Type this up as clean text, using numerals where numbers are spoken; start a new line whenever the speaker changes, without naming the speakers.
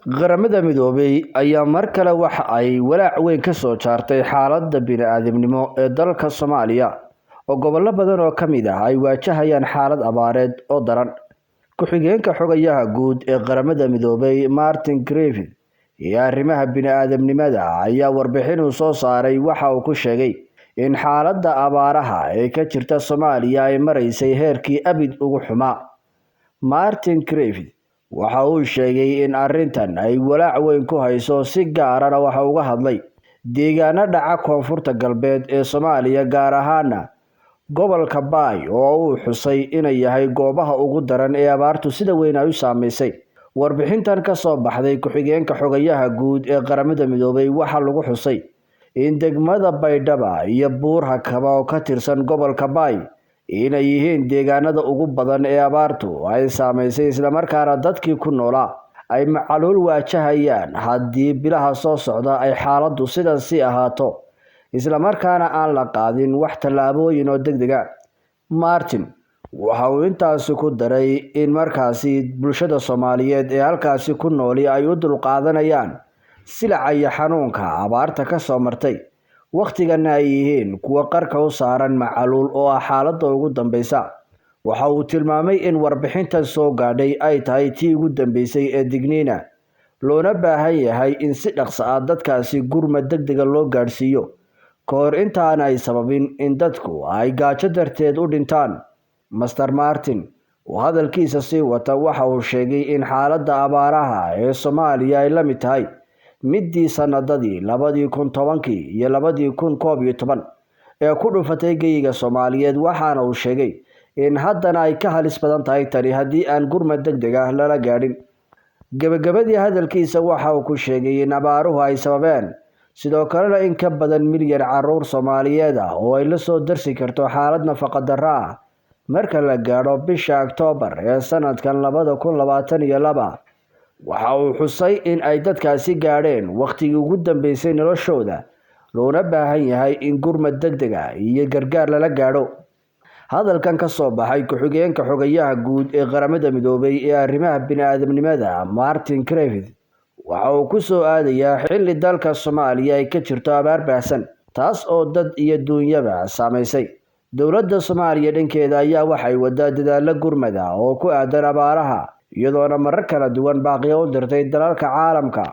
Qaramada Midoobay ayaa mar kale waxa ay walaac weyn ka soo saartay xaaladda bini'aadamnimo ee dalka Soomaaliya oo gobollo badan oo ka mid ah ay waajahayaan xaalad abaareed oo daran. Ku-xigeenka xogayaha guud ee Qaramada Midoobay Martin Griffiths ee arrimaha bini'aadamnimada ayaa warbixin uu soo saaray waxa uu ku sheegay in xaaladda abaaraha ee ka jirta Soomaaliya ay maraysay heerkii abid ugu xumaa. Martin Griffiths waxa uu sheegay in arrintan ay walaac weyn ku hayso, si gaar ah waxa uu uga hadlay deegaanada dhaca koonfurta galbeed ee Soomaaliya, gaar ahaan gobolka Bay oo uu xusay inay yahay goobaha ugu daran ee abaartu sida weyn ay u saameysay. Warbixintan ka soo baxday ku-xigeenka xogayaha guud ee Qaramada Midoobay waxa lagu xusay in degmada Baydhabo iyo Buur-Hakaba oo ka tirsan gobolka Bay inay yihiin deegaanada ugu badan ee abaartu ay saameysay, isla markaana dadkii ku noolaa ay macaluul waajahayaan haddii bilaha soo socda ay xaaladdu sidan sii ahaato, isla markaana aan la qaadin wax tallaabooyin oo degdeg ah. Martin waxa uu intaasi ku daray in markaasi bulshada Soomaaliyeed ee halkaasi ku nooli ay u dulqaadanayaan silaca iyo xanuunka abaarta ka soo martay, waqtigana ay yihiin kuwa qarka u saaran macaluul oo ah xaaladda ugu dambeysa. Waxa uu tilmaamay in warbixintan soo gaadhay ay tahay tii ugu dambeysay ee digniina, loona baahan yahay in si dhaqso ah dadkaasi gurmad degdeg loo gaarsiiyo ka hor intaan ay sababin in dadku ay gaajo darteed u dhintaan. Master Martin oo hadalkiisa sii wata waxa uu sheegay in xaaladda abaaraha ee Soomaaliya ay la mid tahay midii sanadadii 2010 iyo 2011 ee ku dhufatay geyiga Soomaaliyeed, waxaana uu sheegay in haddana ay ka halis badan tahay tani haddii aan gurmad degdeg ah lala gaadhin. Gabagabadii hadalkiisa waxa uu ku sheegay in abaaruhu ay sababeen sidoo kalena in ka badan milyan carruur Soomaaliyeed ah oo ay la soo darsi karto xaalad nafaqo darro ah marka la gaadho bisha Oktoobar ee sanadkan 2022. Waxa uu xusay in ay dadkaasi gaadheen waqtigii ugu dambeysay noloshooda, loona baahan yahay in gurmad degdeg ah iyo gargaar lala gaadho. Hadalkan ka soo baxay ku-xigeenka xogayaha guud ee Qaramada Midoobay ee arrimaha bini'aadamnimada Martin Griffiths waxa uu ku soo aadayaa xilli dalka Soomaaliya ay ka jirto abaar baahsan, taas oo dad iyo duunyaba saameysay. Dowladda Soomaaliya dhankeeda ayaa waxay waddaa dadaalo gurmad ah oo ku aadan abaaraha, iyadoona marar kala duwan baaqiyo u dirtay dalalka caalamka.